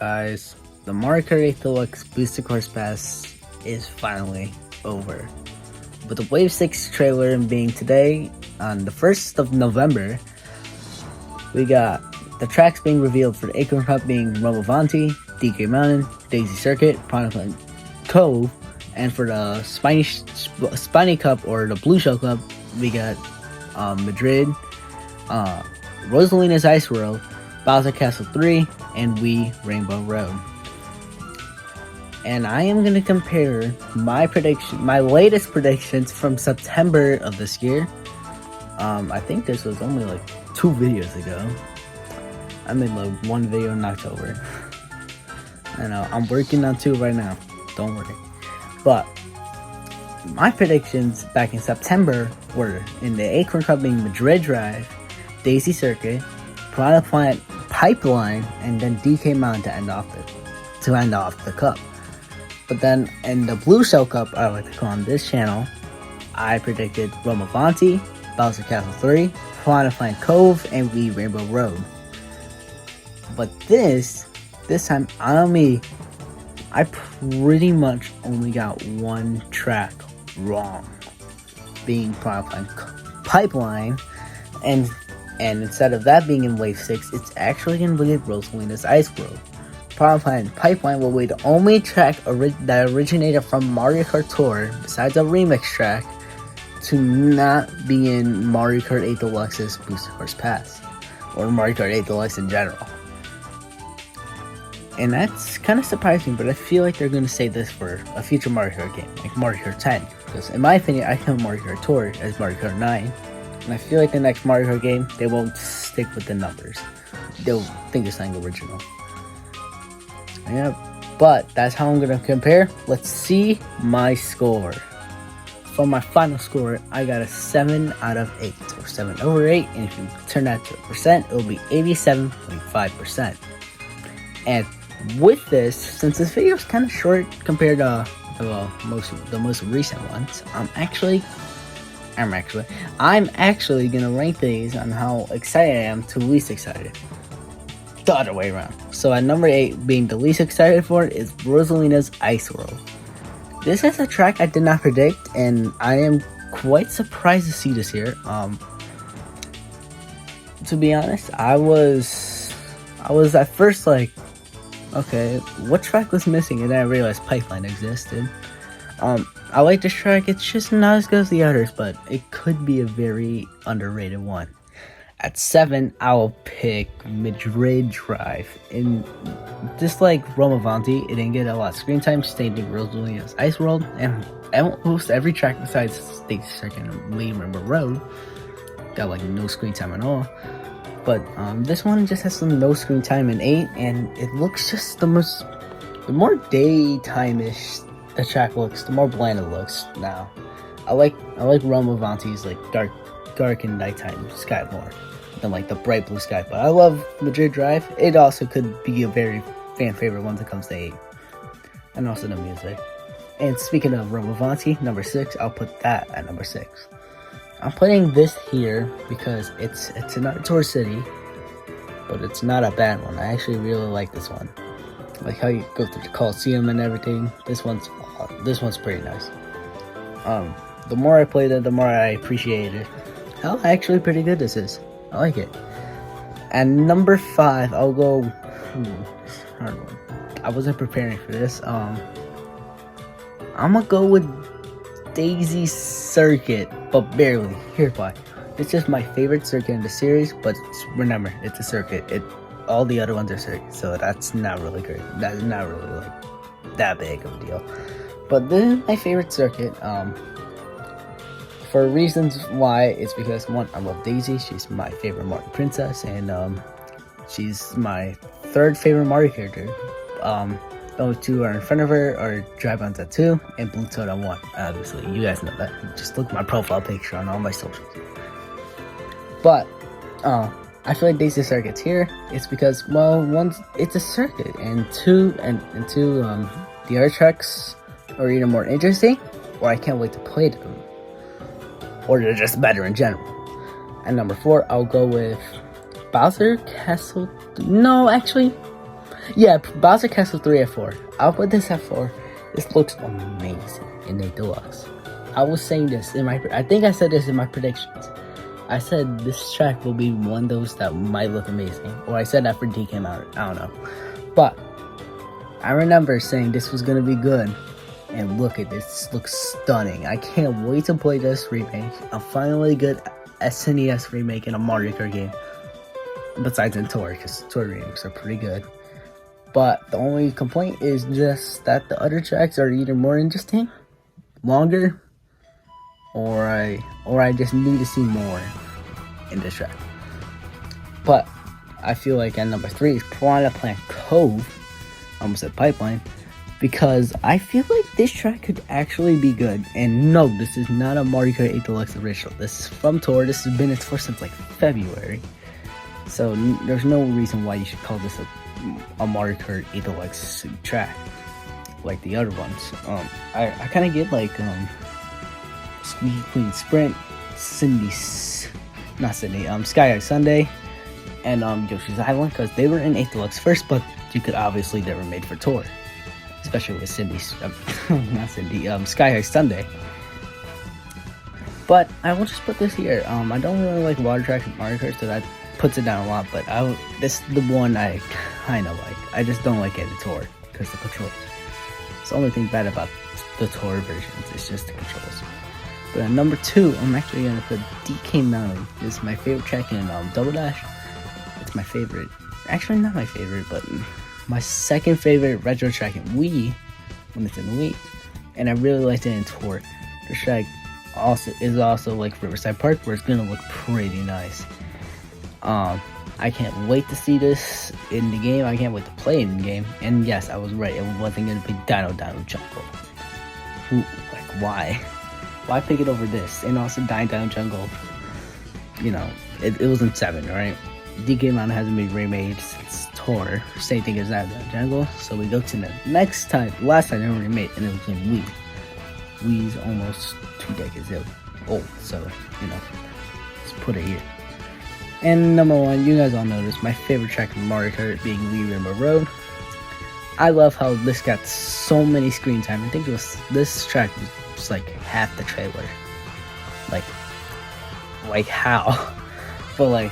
guys? The Mario Kart 8 Deluxe Booster Course Pass is finally over. With the Wave 6 trailer being today, on the 1st of November, we got the tracks being revealed for the Acorn Cup being Romavanti, DK Mountain, Daisy Circuit, Pineapple Cove, and for the Spiny Cup or the Blue Shell Cup, we got Madrid, Rosalina's Ice World, Bowser Castle 3, and Wii Rainbow Road. And I am going to compare my latest predictions from September of this year. I think this was only like 2 videos ago. I made like 1 video in October. I know, I'm working on 2 right now. Don't worry. But my predictions back in September were in the Acorn Cup being Madrid Drive, Daisy Circuit, Piranha Plant Pipeline, and then DK Mountain to end off the cup. But then in the Blue Shell Cup, I like to call on this channel, I predicted Romavanti, Bowser Castle 3, Piranha Plant Cove, and Wii Rainbow Road. But this time, on me, I pretty much only got 1 track wrong, being Piranha Plant Pipeline, and instead of that being in Wave 6, it's actually going to be Rosalina's Ice World. Piranha Plant Pipeline will be the only track that originated from Mario Kart Tour, besides a remix track, to not be in Mario Kart 8 Deluxe's Booster Course Pass, or Mario Kart 8 Deluxe in general. And that's kind of surprising, but I feel like they're going to save this for a future Mario Kart game, like Mario Kart 10. Because in my opinion, I count Mario Kart Tour as Mario Kart 9. And I feel like the next Mario Kart game, they won't stick with the numbers. They'll think it's something original. Yeah, but that's how I'm going to compare. Let's see my score. For my final score, I got a 7 out of 8, or 7 over 8. And if you turn that to a percent, it will be 87.5%. And with this, since this video is kind of short compared to the most recent ones, I'm actually gonna rank these on how excited I am to least excited. The other way around. So at number 8, being the least excited for, is Rosalina's Ice World. This is a track I did not predict, and I am quite surprised to see this here. To be honest, I was at first like, okay, what track was missing? And then I realized Pipeline existed. I like this track. It's just not as good as the others, but it could be a very underrated one. At 7, I'll pick Madrid Drive. And just like Romavanti, it didn't get a lot of screen time, staying in Rosalina's Ice World, and almost every track besides Daisy Circuit and Wii Rainbow Road got like no screen time at all. But this one just has some no screen time in 8, and it looks just the more daytime-ish the track looks, the more bland it looks now. I like Romavanti's like dark and nighttime sky more than like the bright blue sky. But I love Madrid Drive. It also could be a very fan favorite once it comes to 8, and also the music. And speaking of Romavanti, number 6, I'll put that at number 6. I'm putting this here because it's another tour city, but it's not a bad one. I actually really like this one. Like how you go through the Coliseum and everything. This one's pretty nice. The more I played it, the more I appreciate it. How actually pretty good this is. I like it. And number 5, I'll go. Hard one. I wasn't preparing for this. I'm gonna go with Daisy Circuit, but barely. Here's why. It's just my favorite circuit in the series, but remember, it's a circuit. All the other ones are circuits, so that's not really great. That's not really like that big of a deal. But this is my favorite circuit. For reasons why, it's because 1, I love Daisy. She's my favorite Mario princess, and she's my 3rd favorite Mario character. Those 2 are in front of her, or Dry-Bones at 2, and Blue Toad at 1. Obviously, you guys know that. Just look at my profile picture on all my socials. But, I feel like Daisy Circuit's here. It's because, well, 1, it's a circuit, and 2, the other tracks are either more interesting, or I can't wait to play them, or they're just better in general. And number 4, I'll go with Bowser Castle. No, actually, Yeah, Bowser Castle 3 at 4. I'll put this at 4. This looks amazing in the Deluxe. I was saying this in I think I said this in my predictions. I said this track will be one of those that might look amazing. Or I said that for D came out. I don't know. But I remember saying this was going to be good. And look at this. This looks stunning. I can't wait to play this remake. A finally good SNES remake in a Mario Kart game. Besides in Tour, because Tour remakes are pretty good. But the only complaint is just that the other tracks are either more interesting, longer, or I just need to see more in this track. But I feel like at number 3 is Piranha Plant Cove. I almost said Pipeline. Because I feel like this track could actually be good. And no, this is not a Mario Kart 8 Deluxe original. This is from Tour. This has been its first since like February. So there's no reason why you should call this a Mario Kart 8 Deluxe track like the other ones. I kind of get like Squeaky Queen Sprint, Sky High Sunday, and Yoshi's Island, because they were in 8 Deluxe first, but you could obviously they were made for Tour, especially with Sky High Sunday. But I will just put this here. I don't really like water tracks in Mario Kart, so that puts it down a lot. But this is the one I kind of like. I just don't like it in Tour because the controls. It's the only thing bad about the Tour versions. It's just the controls. But at number 2, I'm actually gonna put DK Mountain. This is my favorite track in Double Dash. It's my favorite. Actually, not my favorite, but my second favorite retro track in Wii when it's in Wii, and I really liked it in Tour. This track is also like Riverside Park, where it's gonna look pretty nice. I can't wait to see this in the game. I can't wait to play it in the game. And yes, I was right. It wasn't gonna be Dino Jungle. Why? Why pick it over this? And also Dino Jungle. You know, it was in 7, right? DK Mountain hasn't been remade since Tour. Same thing as that Jungle. So we go to the last time they were remade, and it was in Wii. Wii's almost 2 decades old, so you know, let's put it here. And number 1, you guys all know this, my favorite track in Mario Kart being Wii Rainbow Road. I love how this got so many screen time. I think this track was like half the trailer. Like how? But like,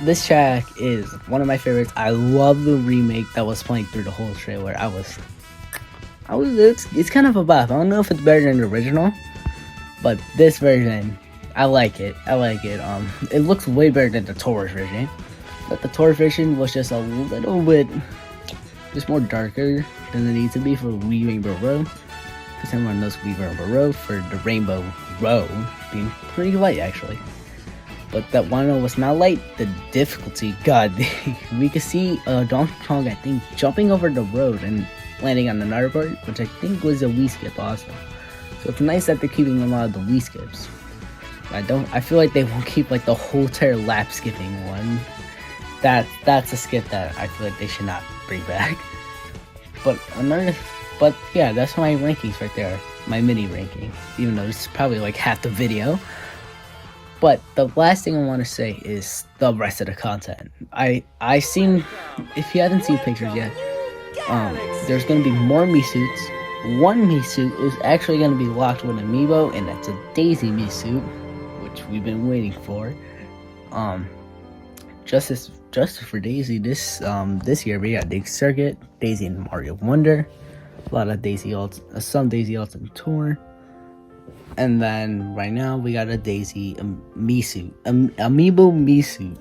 this track is one of my favorites. I love the remake that was playing through the whole trailer. It's kind of a buff. I don't know if it's better than the original, but this version, I like it. It looks way better than the Tour version. But the Tour version was just a little bit, just more darker than it needs to be for Wii Rainbow Road. Because everyone knows Wii Rainbow Road for the Rainbow Road being pretty light actually. But that one was not light. The difficulty, God, we could see Donkey Kong, I think, jumping over the road and landing on another part, which I think was a Wii skip also. So it's nice that they're keeping a lot of the Wii skips. I feel like they won't keep like the whole entire lap skipping one. That's a skip that I feel like they should not bring back. But yeah, that's my rankings right there. My mini ranking. Even though this is probably like half the video. But the last thing I want to say is the rest of the content. I seen, if you haven't seen pictures yet, there's gonna be more Mii suits. One Mii suit is actually gonna be locked with an amiibo, and that's a Daisy Mii suit, which we've been waiting for. Justice for Daisy this year we got Dig Circuit, Daisy and Mario Wonder, a lot of Daisy alts, some Daisy alts in Tour. And then right now we got a Daisy Mii suit, amiibo Mii suit.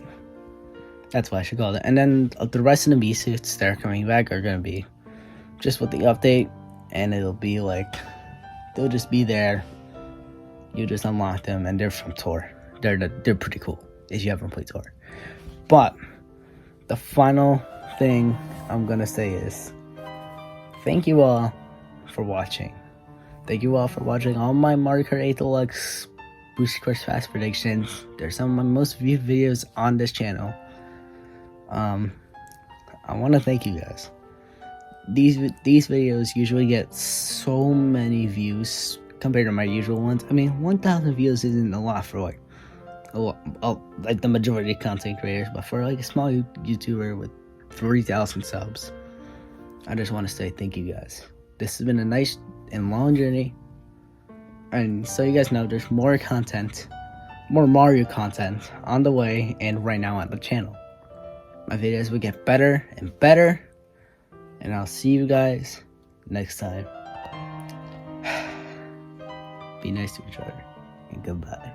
That's what I should call it. And then the rest of the Mii suits that are coming back are gonna be just with the update, and it'll be like they'll just be there. You just unlock them, and they're from Tour. They're pretty cool if you haven't played Tour. But the final thing I'm gonna say is thank you all for watching. Thank you all for watching all my Mario Kart 8 Deluxe Booster Course Fast predictions. They're some of my most viewed videos on this channel. I want to thank you guys. These videos usually get so many views compared to my usual ones. I mean, 1,000 views isn't a lot for like the majority of content creators, but for like a small YouTuber with 3,000 subs. I just want to say thank you guys. This has been a nice and long journey. And so you guys know, there's more content, more Mario content on the way and right now on the channel. My videos will get better and better. And I'll see you guys next time. Be nice to each other. And goodbye.